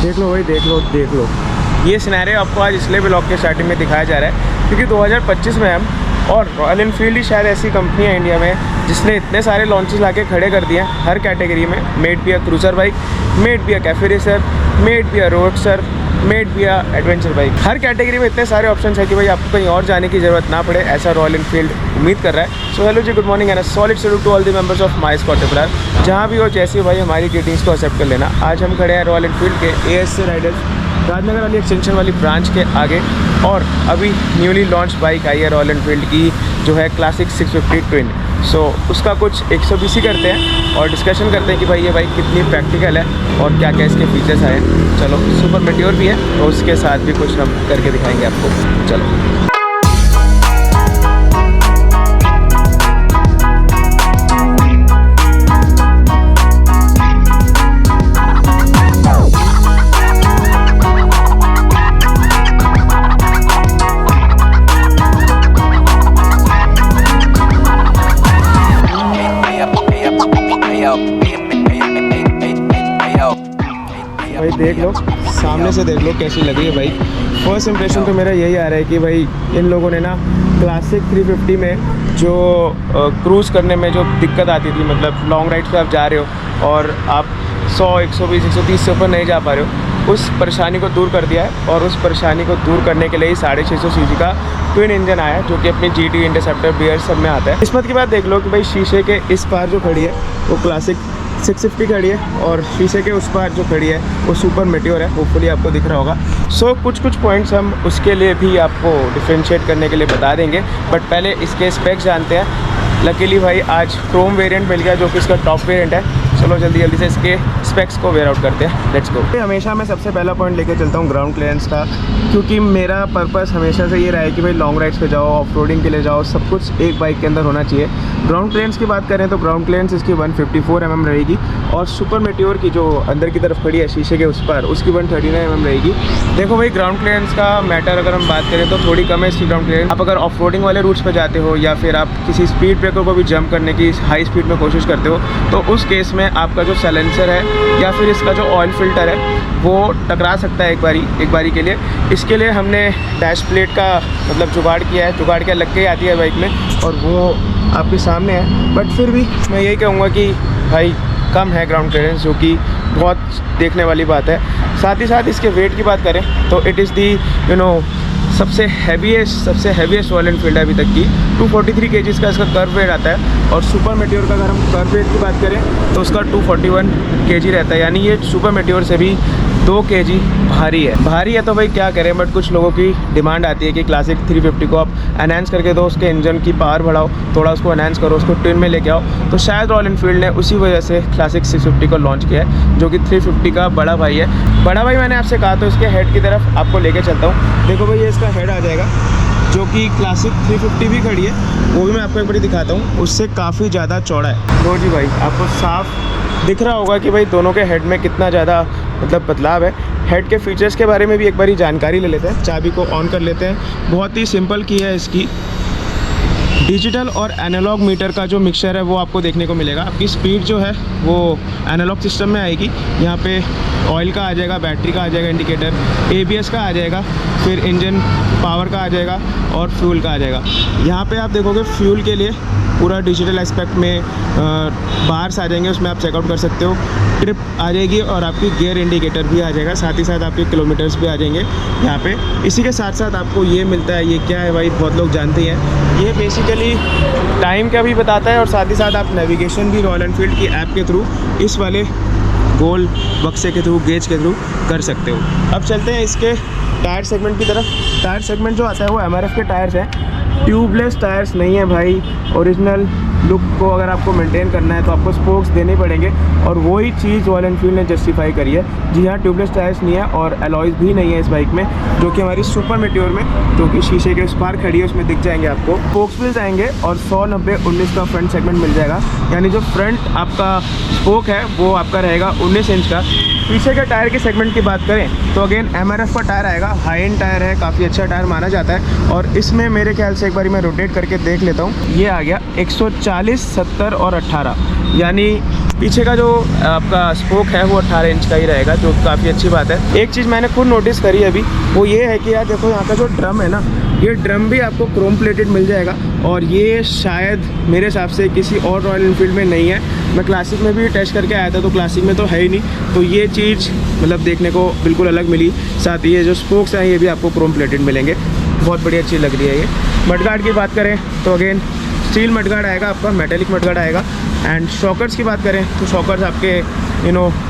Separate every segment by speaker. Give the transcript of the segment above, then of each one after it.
Speaker 1: देख लो भाई, देख लो देख लो। ये सिनेरियो आपको आज इसलिए ब्लॉग के स्टार्टिंग में दिखाया जा रहा है क्योंकि 2025 में हम, और रॉयल एनफील्ड ही शायद ऐसी कंपनी है इंडिया में जिसने इतने सारे लॉन्चेस लाके खड़े कर दिए हैं हर कैटेगरी में। Made be a cruiser bike, made be a cafe racer, made be a roadster, made be a adventure bike. Her category में इतने सारे ऑप्शंस है कि भाई आपको कहीं और जाने की ज़रूरत ना पड़े, ऐसा रॉयल एनफील्ड उम्मीद कर रहा है। सो हेलो जी, good morning and a solid salute to all the members of my squad Tripler. जहाँ भी हो जैसे भाई हमारी ग्रीटिंग्स को एक्सेप्ट कर लेना। आज हम खड़े हैं रॉयल एनफील्ड के ASC राइडर्स राजनगर वाली एक्सटेंशन वाली ब्रांच के आगे, और अभी न्यूली लॉन्च बाइक आई है रॉयल एनफील्ड की जो है क्लासिक 650 ट्विन। सो उसका कुछ 120 करते हैं और डिस्कशन करते हैं कि भाई ये बाइक कितनी प्रैक्टिकल है और क्या क्या इसके फीचर्स आए हैं। चलो, सुपर मेट्योर भी है और उसके साथ भी कुछ हम करके दिखाएंगे आपको। चलो भाई, देख लो सामने से, देख लो कैसी लग रही है बाइक। फर्स्ट इंप्रेशन तो मेरा यही आ रहा है कि भाई इन लोगों ने ना क्लासिक 350 में जो क्रूज़ करने में जो दिक्कत आती थी, मतलब लॉन्ग राइड पे आप जा रहे हो और आप 100, 120, 130 से ऊपर नहीं जा पा रहे हो, उस परेशानी को दूर कर दिया है। और उस परेशानी को दूर करने के लिए ही 650 सीसी का ट्विन इंजन आया है जो कि अपनी GT, इंटरसेप्टर, BR सब में आता है। किस्मत की बात देख लो कि भाई शीशे के इस पार जो खड़ी है वो क्लासिक 650 खड़ी है और शीशे के उस पार जो खड़ी है वो सुपर मेट्योर है। होपफुली आपको दिख रहा होगा। सो कुछ पॉइंट्स हम उसके लिए भी आपको डिफ्रेंशिएट करने के लिए बता देंगे, बट पहले इसके स्पेक्स जानते हैं। लकीली भाई आज क्रोम वेरिएंट मिल गया जो कि इसका टॉप वेरिएंट है। चलो जल्दी से इसके स्पेक्स को वेयर आउट करते हैं, लेट्स गो। हमेशा मैं सबसे पहला पॉइंट लेके चलता हूँ ग्राउंड क्लियरेंस का, क्योंकि मेरा पर्पस हमेशा से ये रहा है कि भाई लॉन्ग राइड्स पे जाओ, ऑफ रोडिंग के लिए जाओ, सब कुछ एक बाइक के अंदर होना चाहिए। ग्राउंड क्लियरेंस की बात करें तो ग्राउंड क्लियरेंस इसकी 154 mm रहेगी, और सुपर मेट्योर की जो अंदर की तरफ खड़ी है शीशे के उस पर, उसकी 139 mm रहेगी। देखो भाई, ग्राउंड क्लियरेंस का मैटर अगर हम बात करें तो थोड़ी कम है इसकी ग्राउंड क्लियरेंस। आप अगर ऑफ रोडिंग वाले रूट्स पर जाते हो या फिर आप किसी स्पीड ब्रेकर को भी जंप करने की हाई स्पीड में कोशिश करते हो, तो उस केस में आपका जो साइलेंसर है या फिर इसका जो ऑयल फिल्टर है वो टकरा सकता है एक बारी के लिए। इसके लिए हमने डैश प्लेट का मतलब जुगाड़ किया है, जुगाड़ क्या लग के आती है बाइक में, और वो आपके सामने है। बट फिर भी मैं यही कहूँगा कि भाई कम है ग्राउंड क्लियरेंस, जो कि बहुत देखने वाली बात है। साथ ही साथ इसके वेट की बात करें तो इट इज़ दी सबसे हैवीएस्ट रॉयल एनफील्ड है अभी तक की। 243 kg का इसका कर्व वेट आता है, और सुपर मेट्योर का अगर हम कर्व वेट की बात करें तो उसका 241 kg रहता है, यानी ये सुपर मेट्योर से भी 2 kg भारी है। तो भाई क्या करें, बट कुछ लोगों की डिमांड आती है कि क्लासिक 350 को आप एनहांस करके दो, उसके इंजन की पावर बढ़ाओ, थोड़ा उसको एनहांस करो, उसको ट्विन में लेके आओ। तो शायद रॉयल एनफील्ड ने उसी वजह से क्लासिक 650 को लॉन्च किया है, जो कि 350 का बड़ा भाई है। बड़ा भाई मैंने आपसे कहा तो इसके हेड की तरफ आपको लेके चलता हूँ। देखो भाई, ये इसका हेड आ जाएगा जो कि क्लासिक 350 भी खड़ी है, वो भी मैं आपको एक बार दिखाता हूँ, उससे काफ़ी ज़्यादा चौड़ा है। लो जी भाई, आपको साफ दिख रहा होगा कि भाई दोनों के हेड में कितना ज़्यादा मतलब बदलाव है। हेड के फीचर्स के बारे में भी एक बारी जानकारी ले लेते हैं। चाबी को ऑन कर लेते हैं। बहुत ही सिंपल की है इसकी। डिजिटल और एनालॉग मीटर का जो मिक्सचर है वो आपको देखने को मिलेगा। आपकी स्पीड जो है वो एनालॉग सिस्टम में आएगी। यहाँ पे ऑयल का आ जाएगा, बैटरी का आ जाएगा इंडिकेटर, ABS का आ जाएगा, फिर इंजन पावर का आ जाएगा और फ्यूल का आ जाएगा। यहाँ पे आप देखोगे फ्यूल के लिए पूरा डिजिटल एस्पेक्ट में बार्स आ जाएंगे, उसमें आप चेकआउट कर सकते हो। ट्रिप आ जाएगी और आपकी गियर इंडिकेटर भी आ जाएगा, साथ ही साथ आपके किलोमीटर्स भी आ जाएंगे यहाँ पे। इसी के साथ साथ आपको ये मिलता है, ये क्या है भाई, बहुत लोग जानते हैं, ये बेसिकली टाइम का भी बताता है, और साथ ही साथ आप नेविगेशन भी रॉयल एनफील्ड की ऐप के थ्रू इस वाले गोल बक्से के थ्रू, गेज के थ्रू कर सकते हो। अब चलते हैं इसके टायर सेगमेंट की तरफ। टायर सेगमेंट जो आता है वो MRF के टायर्स हैं, ट्यूबलेस टायर्स नहीं है भाई। ओरिजिनल लुक को अगर आपको मेंटेन करना है तो आपको स्पोक्स देने पड़ेंगे, और वही चीज़ रॉयल एनफील्ड ने जस्टिफाई करी है। जी हाँ, ट्यूबलेस टायर्स नहीं है और अलॉयज़ भी नहीं है इस बाइक में, जो कि हमारी सुपर मेट्योर में, जो कि शीशे के उस पार खड़ी है, उसमें दिख जाएंगे आपको। स्पोक्स व्हील्स आएंगे और 100/90/19 का फ्रंट सेगमेंट मिल जाएगा, यानी जो फ्रंट आपका स्पोक है वो आपका रहेगा 19 इंच का। पीछे के टायर के सेगमेंट की बात करें तो अगेन MRF का टायर आएगा, हाई एंड टायर है, काफ़ी अच्छा टायर माना जाता है। और इसमें मेरे ख्याल से एक बारी मैं रोटेट करके देख लेता हूँ, ये आ गया 140, 70 और 18, यानी पीछे का जो आपका स्पोक है वो 18 इंच का ही रहेगा, जो काफ़ी अच्छी बात है। एक चीज़ मैंने खुद नोटिस करी अभी, वो ये है कि यार देखो यहाँ का जो ड्रम है ना, ये ड्रम भी आपको क्रोम प्लेटेड मिल जाएगा, और ये शायद मेरे हिसाब से किसी और रॉयल एनफील्ड में नहीं है। मैं क्लासिक में भी टेस्ट करके आया था, तो क्लासिक में तो है ही नहीं, तो ये चीज़ मतलब देखने को बिल्कुल अलग मिली। साथ ही ये जो स्पोक्स हैं ये भी आपको क्रोम प्लेटेड मिलेंगे, बहुत बढ़िया चीज़ लग रही है ये। मडगार्ड की बात करें तो अगेन स्टील मडगार्ड आएगा आपका, मेटेलिक मडगार्ड आएगा। एंड शॉकर्स की बात करें तो शॉकर्स आपके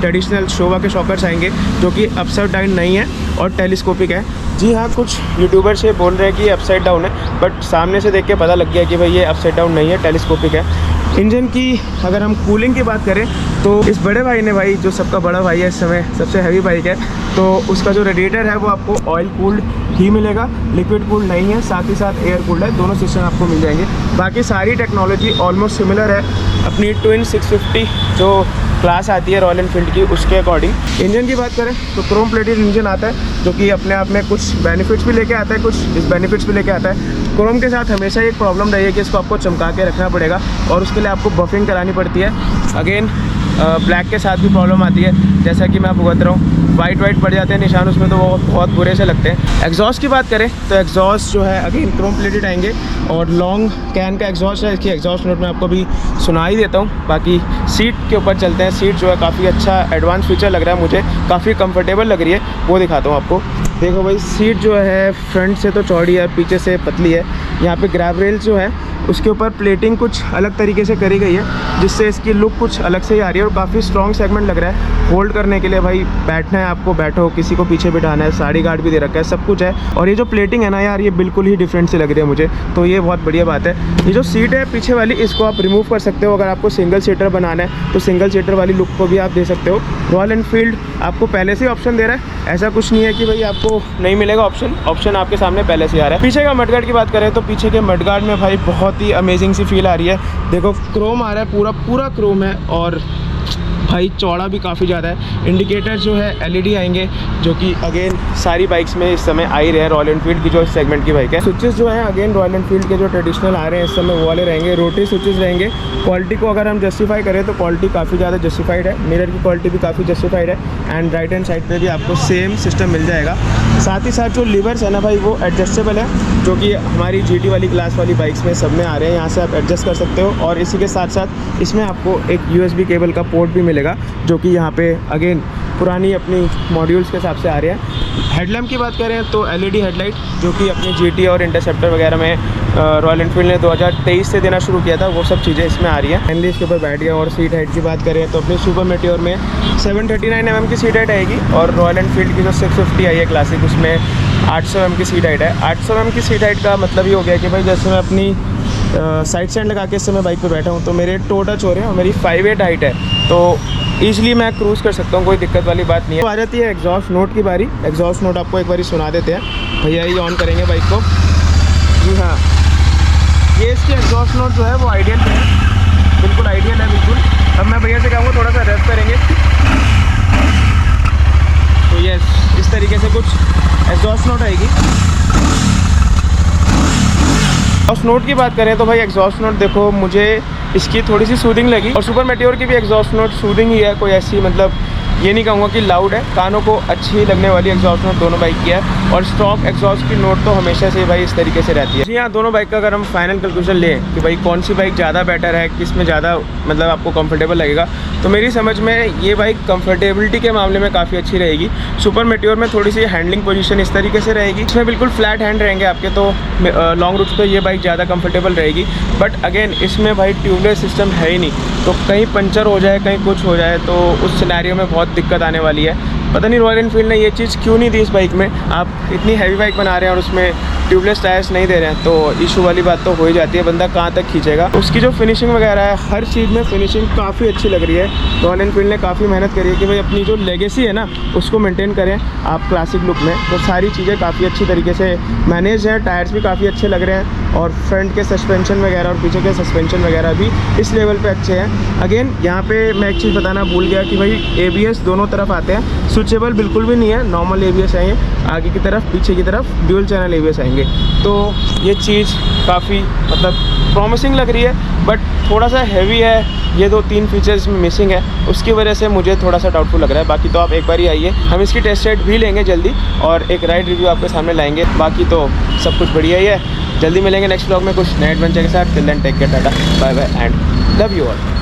Speaker 1: ट्रेडिशनल शोवा के शॉकर्स आएंगे, जो कि अपसाइड डाउन नहीं है और टेलीस्कोपिक है। जी हाँ, कुछ यूट्यूबर्स ये बोल रहे हैं कि अपसाइड डाउन है, बट सामने से देख के पता लग गया कि भाई ये अपसाइड डाउन नहीं है, टेलीस्कोपिक है। इंजन की अगर हम कूलिंग की बात करें तो इस बड़े भाई ने, भाई जो सबका बड़ा भाई है इस समय, सबसे हैवी बाइक है, तो उसका जो रेडिएटर है वो आपको ऑयल कूल्ड ही मिलेगा, लिक्विड कूल्ड नहीं है। साथ ही साथ एयर कूल्ड है, दोनों सिस्टम आपको मिल जाएंगे। बाकी सारी टेक्नोलॉजी ऑलमोस्ट सिमिलर है अपनी ट्विन 650 जो क्लास आती है रॉयल एनफील्ड की, उसके अकॉर्डिंग। इंजन की बात करें तो क्रोम प्लेटेड इंजन आता है, जो कि अपने आप में कुछ बेनिफिट्स भी लेके आता है, कुछ डिसबेनिफिट्स भी लेके आता है। क्रोम के साथ हमेशा एक प्रॉब्लम रही है कि इसको आपको चमका के रखना पड़ेगा, और उसके लिए आपको बफिंग करानी पड़ती है। अगेन ब्लैक के साथ भी प्रॉब्लम आती है, जैसा कि मैं आपको बता रहा हूँ, वाइट पड़ जाते हैं निशान उसमें, तो वो बहुत बुरे से लगते हैं। एग्जॉस्ट की बात करें तो एग्जॉस्ट जो है अगेन क्रोम प्लेटेड आएंगे, और लॉन्ग कैन का एग्जॉस्ट है। इसकी एग्जॉस्ट नोट मैं आपको भी सुना ही देता हूँ। बाकी सीट के ऊपर चलते हैं। सीट जो है काफ़ी अच्छा एडवांस फीचर लग रहा है मुझे, काफ़ी कंफर्टेबल लग रही है, वो दिखाता हूँ आपको। देखो भाई, सीट जो है फ्रंट से तो चौड़ी है, पीछे से पतली है। यहाँ पे ग्रैब रेल्स जो है उसके ऊपर प्लेटिंग कुछ अलग तरीके से करी गई है, जिससे इसकी लुक कुछ अलग से ही आ रही है, और काफ़ी स्ट्रॉन्ग सेगमेंट लग रहा है। होल्ड करने के लिए भाई बैठना है आपको, बैठो, किसी को पीछे बिठाना है, साड़ी गार्ड भी दे रखा है, सब कुछ है। और ये जो प्लेटिंग है ना यार, ये बिल्कुल ही डिफरेंट सी लग रही है मुझे, तो ये बहुत बढ़िया बात है। ये जो सीट है पीछे वाली, इसको आप रिमूव कर सकते हो। अगर आपको सिंगल सीटर बनाना है तो सिंगल सीटर वाली लुक को भी आप दे सकते हो। रॉयल एनफील्ड आपको पहले से ऑप्शन दे रहा है, ऐसा कुछ नहीं है कि भाई आपको नहीं मिलेगा ऑप्शन आपके सामने पहले से आ रहा है। पीछे का मडगार्ड की बात करें तो पीछे के मडगार्ड में भाई बहुत ही अमेजिंग सी फील आ रही है। देखो क्रोम आ रहा है, पूरा क्रोम है, और भाई चौड़ा भी काफ़ी ज़्यादा है। इंडिकेटर जो है एलईडी आएंगे, जो कि अगेन सारी बाइक्स में इस समय आ ही रहे हैं, रॉयल एनफील्ड की जो इस सेगमेंट की बाइक है। स्विचेस जो हैं अगेन रॉयल एनफील्ड के जो ट्रेडिशनल आ रहे हैं इस समय वो वाले रहेंगे, रोटरी स्विचेस रहेंगे। क्वालिटी को अगर हम जस्टिफाई करें तो क्वालिटी काफ़ी ज़्यादा जस्टिफाइड है, मिरर की क्वालिटी भी काफ़ी जस्टिफाइड है, एंड राइट हैंड साइड पर भी आपको सेम सिस्टम मिल जाएगा। साथ ही साथ जो लीवर्स है ना भाई, वो एडजस्टेबल है, जो कि हमारी GT वाली क्लास वाली बाइक्स में सब में आ रहे हैं। यहाँ से आप एडजस्ट कर सकते हो, और इसी के साथ साथ इसमें आपको एक USB केबल का पोर्ट भी मिलेगा, जो कि यहाँ पे अगेन पुरानी अपनी मॉड्यूल्स के हिसाब से आ रहे हैं। हेडलैम्प की बात करें तो LED हेडलाइट, जो कि अपनी GT और इंटरसेप्टर वगैरह में रॉयल एनफील्ड ने 2023 से देना शुरू किया था, वो सब चीज़ें इसमें आ रही है। फाइनली इसके ऊपर बैठ गया। और सीट हाइट की बात करें तो अपनी सुपर मेटियोर में 739 mm की सीट हाइट आएगी, और रॉयल एनफील्ड की जो 650 आई है क्लासिक, उसमें 800 mm की सीट हाइट है। 800 mm की सीट हाइट का मतलब ये हो गया कि भाई जैसे मैं अपनी साइड स्टैंड लगा के इस समय बाइक पे बैठा हूँ, तो मेरे टो टच हो रहे हैं, और मेरी 5'8" हाइट है, तो ईजिली मैं क्रूज़ कर सकता हूँ, कोई दिक्कत वाली बात नहीं है। तो आ जाती है एग्जॉस्ट नोट की बारी। एग्जॉस्ट नोट आपको एक बारी सुना देते हैं। भैया ही ऑन करेंगे बाइक को। जी हाँ, ये इसकी एग्जॉस्ट नोट जो है वो आइडियल है, बिल्कुल आइडियल है, बिल्कुल। अब मैं भैया से कहूँगा थोड़ा सा रेप करेंगे, तो ये इस तरीके से कुछ एग्जॉस्ट नोट आएगी। एग्जॉस्ट नोट की बात करें तो भाई एग्जॉस्ट नोट देखो, मुझे इसकी थोड़ी सी सूदिंग लगी, और सुपर मेटियोर की भी एग्जॉस्ट नोट सूदिंग ही है, कोई ऐसी मतलब ये नहीं कहूँगा कि लाउड है, कानों को अच्छी लगने वाली एग्जॉस्ट नोट दोनों बाइक की है। और स्टॉक एग्जॉस्ट की नोट तो हमेशा से भाई इस तरीके से रहती है। जी हाँ, दोनों बाइक का अगर हम फाइनल कंक्लूजन लें कि भाई कौन सी बाइक ज़्यादा बेटर है, किस में ज़्यादा मतलब आपको कंफर्टेबल लगेगा, तो मेरी समझ में ये बाइक कंफर्टेबिलिटी के मामले में काफ़ी अच्छी रहेगी। सुपर मेटियोर में थोड़ी सी हैंडलिंग पोजीशन इस तरीके से रहेगी, इसमें बिल्कुल फ्लैट हैंड रहेंगे आपके, तो लॉन्ग रूट्स पे ये बाइक ज़्यादा कंफर्टेबल रहेगी। बट अगेन इसमें भाई ट्यूबलेस सिस्टम है ही नहीं, तो कहीं पंचर हो जाए, कहीं कुछ हो जाए, तो उस सिनेरियो में बहुत दिक्कत आने वाली है। पता नहीं रॉयल एनफील्ड ने ये चीज़ क्यों नहीं दी इस बाइक में। आप इतनी हैवी बाइक बना रहे हैं और उसमें ट्यूबलेस टायर्स नहीं दे रहे हैं, तो इशू वाली बात तो हो ही जाती है, बंदा कहाँ तक खींचेगा। उसकी जो फिनिशिंग वगैरह है, हर चीज़ में फिनिशिंग काफ़ी अच्छी लग रही है। रॉयल एनफील्ड ने काफ़ी मेहनत करी है कि भाई अपनी जो लेगेसी है ना उसको मेंटेन करें आप क्लासिक लुक में, तो सारी चीज़ें काफ़ी अच्छी तरीके से मैनेज है। टायर्स भी काफ़ी अच्छे लग रहे हैं, और फ्रंट के सस्पेंशन वगैरह और पीछे के सस्पेंशन वगैरह भी इस लेवल पे अच्छे हैं। अगेन यहाँ पे मैं एक चीज़ बताना भूल गया कि भाई ABS दोनों तरफ आते हैं, स्विचेबल बिल्कुल भी नहीं है, नॉर्मल ABS है ये, आगे की तरफ पीछे की तरफ ड्यूल चैनल ABS आएंगे। तो ये चीज़ काफ़ी मतलब प्रॉमिसिंग लग रही है, बट थोड़ा सा हैवी है, ये 2-3 फीचर्स में मिसिंग है, उसकी वजह से मुझे थोड़ा सा डाउटफुल लग रहा है। बाकी तो आप एक बार ही आइए, हम इसकी टेस्ट राइड भी लेंगे जल्दी और एक राइड रिव्यू आपके सामने लाएंगे। बाकी तो सब कुछ बढ़िया ही है। जल्दी मिलेंगे नेक्स्ट व्लॉग में कुछ नए एडवेंचर के साथ। Till then take care, tata bye bye and love you all.